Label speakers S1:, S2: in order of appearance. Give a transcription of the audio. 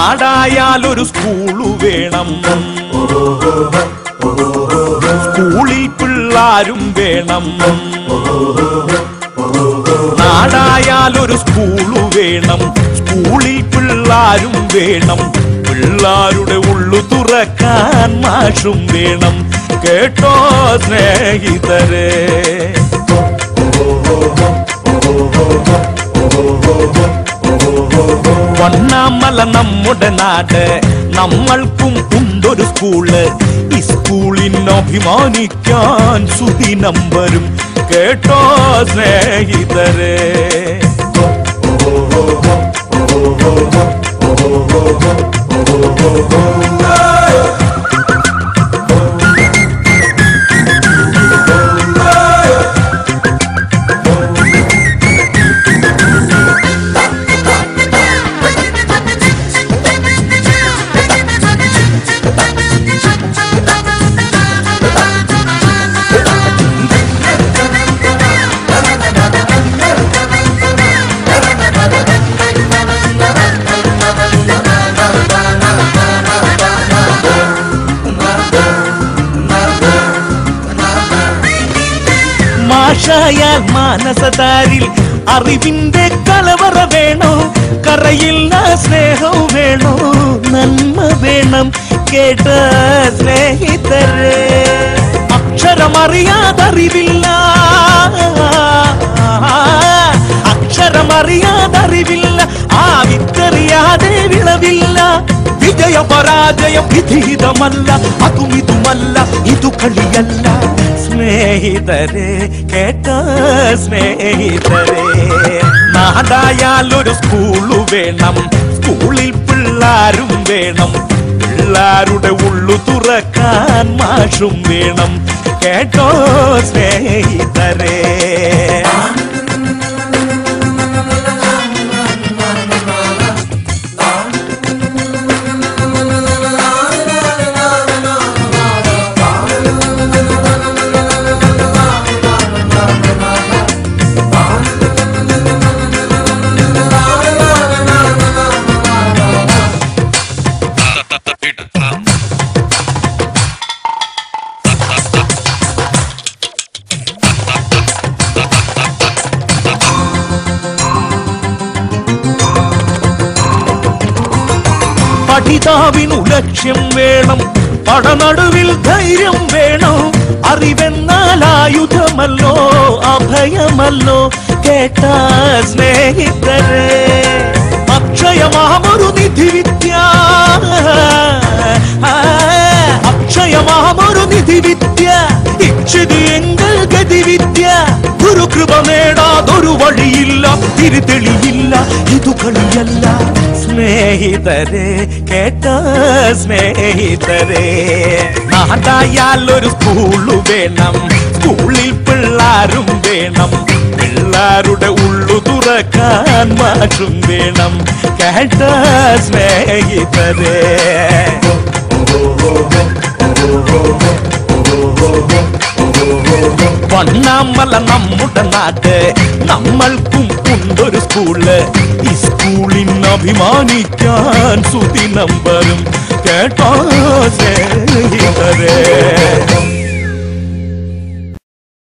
S1: നാടായാലൊരു school വേണം, സ്കൂളിൽ പിള്ളാരും വേണം. നാടായാലൊരു സ്കൂള് വേണം, സ്കൂളിൽ പിള്ളാരും വേണം. പിള്ളാരുടെ ഉള്ളു തുറക്കാൻ മാഷും വേണം. കേട്ടോ സ്നേഹിതരെ, വണ്ണാമല നമ്മുടെ നാട്, നമ്മൾക്കും ഉണ്ടൊരു സ്കൂള്. ഈ സ്കൂളിന് അഭിമാനിക്കാൻ സുദിനം വരും. കേട്ടോ സ്നേഹിതരെ, മാഷായാൽ മാനസതാരിൽ അറിവിന്റെ കലവറ വേണോ, കറയില്ല സ്നേഹം വേണോ, നന്മ വേണം. കേട്ട സ്നേഹിതരെ, അക്ഷരമറിയാതറിവില്ല, അക്ഷരമറിയാതറിവില്ല, ആ വിത്തറിയാതെ വിളവില്ല. വിജയ പരാജയം വിധീതമല്ല, അതും ഇതുമല്ല, ഇതു കളിയല്ല. സ്നേഹിതരെ, കേട്ട സ്നേഹിതരെ, നാടായാലൊരു സ്കൂള് വേണം, സ്കൂളിൽ പിള്ളാരും വേണം. പിള്ളാരുടെ ഉള്ളു തുറക്കാൻ മാഷും വേണം. കേട്ടോ സ്നേഹിതരെ, പഠിതാവിനു ലക്ഷ്യം വേണം, പടനടുവിൽ ധൈര്യം വേണം. അറിവെന്നാൽ ആയുധമല്ലോ, അഭയമല്ലോ. കേട്ട സ്നേഹിതരെ, അക്ഷയമാമൊരു നിധിവിദ്യ, അക്ഷയമാമൊരു നിധിവിദ്യ. ഇച്ഛിതിയെങ്കിൽ ഗതിവിദ്യ, ഗുരുകൃപ നേടാതൊരു വഴിയില്ല, തിരിതെളിയില്ല, ഇതു കളിയല്ല. സ്നേഹിതരെ, കേട്ട സ്നേഹിതരെ, നാടായാലൊരു സ്കൂള് വേണം, സ്കൂളിൽ പിള്ളാരും വേണം. പിള്ളാരുടെ ഉള്ളു തുറക്കാൻ മാഷും വേണം. കേട്ട സ്നേഹിതരെ, വണ്ണാമല നമ്മുടെ നാട്, നമ്മൾക്കും ഉണ്ടൊരു സ്കൂള്. ഈ സ്കൂളിന് അഭിമാനിക്കാൻ സുദിനം വരും. കേട്ടോ സ്നേഹിതരെ.